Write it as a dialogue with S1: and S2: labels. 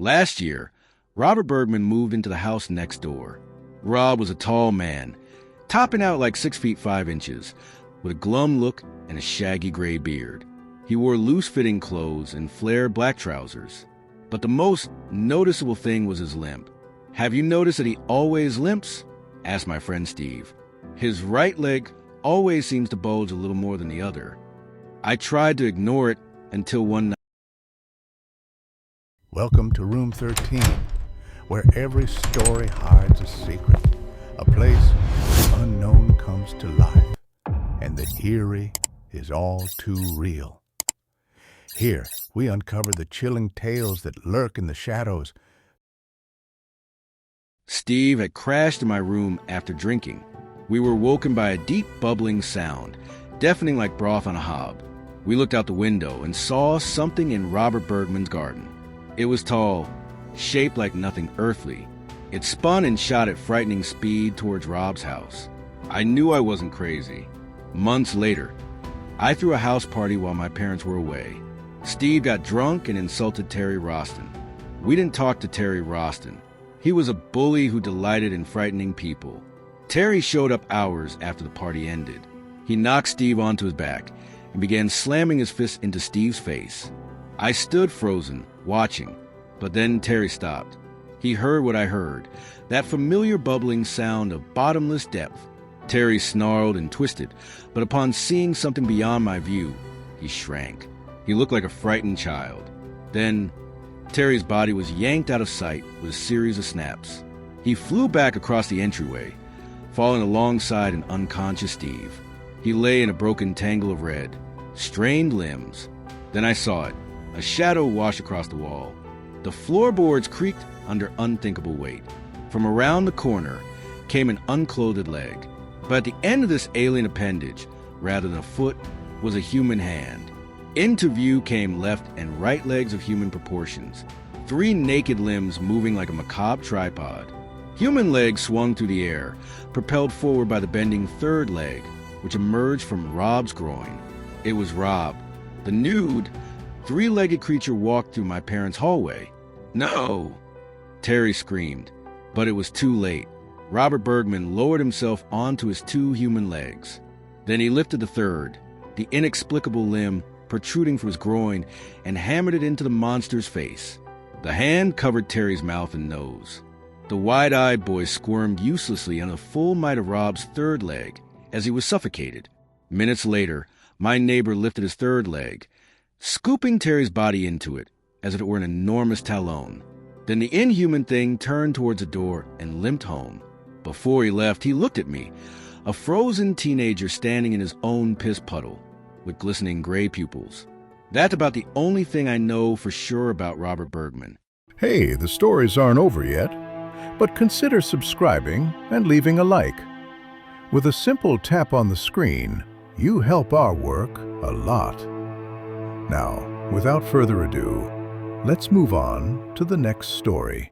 S1: Last year, Robert Bergman moved into the house next door. Rob was a tall man, topping out like 6 feet 5 inches, with a glum look and a shaggy gray beard. He wore loose-fitting clothes and flared black trousers. But the most noticeable thing was his limp. "Have you noticed that he always limps?" asked my friend Steve. "His right leg always seems to bulge a little more than the other." I tried to ignore it until one night.
S2: Welcome to Room 13, where every story hides a secret, a place where the unknown comes to life, and the eerie is all too real. Here, we uncover the chilling tales that lurk in the shadows.
S1: Steve had crashed in my room after drinking. We were woken by a deep bubbling sound, deafening like broth on a hob. We looked out the window and saw something in Robert Bergman's garden. It was tall, shaped like nothing earthly. It spun and shot at frightening speed towards Rob's house. I knew I wasn't crazy. Months later, I threw a house party while my parents were away. Steve got drunk and insulted Terry Roston. We didn't talk to Terry Roston. He was a bully who delighted in frightening people. Terry showed up hours after the party ended. He knocked Steve onto his back and began slamming his fist into Steve's face. I stood frozen, watching, but then Terry stopped. He heard what I heard, that familiar bubbling sound of bottomless depth. Terry snarled and twisted, but upon seeing something beyond my view, he shrank. He looked like a frightened child. Then, Terry's body was yanked out of sight with a series of snaps. He flew back across the entryway, falling alongside an unconscious Steve. He lay in a broken tangle of red, strained limbs. Then I saw it, a shadow wash across the wall. The floorboards creaked under unthinkable weight. From around the corner came an unclothed leg. But at the end of this alien appendage, rather than a foot, was a human hand. Into view came left and right legs of human proportions, 3 naked limbs moving like a macabre tripod. Human legs swung through the air, propelled forward by the bending third leg, which emerged from Rob's groin. It was Rob. The nude, 3-legged creature walked through my parents' hallway. "No!" Terry screamed, but it was too late. Robert Bergman lowered himself onto his 2 human legs. Then he lifted the third, the inexplicable limb protruding from his groin, and hammered it into the monster's face. The hand covered Terry's mouth and nose. The wide-eyed boy squirmed uselessly on the full might of Rob's third leg as he was suffocated. Minutes later, my neighbor lifted his third leg, scooping Terry's body into it as if it were an enormous talon. Then the inhuman thing turned towards the door and limped home. Before he left, he looked at me, a frozen teenager standing in his own piss puddle, with glistening gray pupils. That's about the only thing I know for sure about Robert Bergman.
S2: Hey, the stories aren't over yet, but consider subscribing and leaving a like. With a simple tap on the screen, you help our work a lot. Now, without further ado, let's move on to the next story.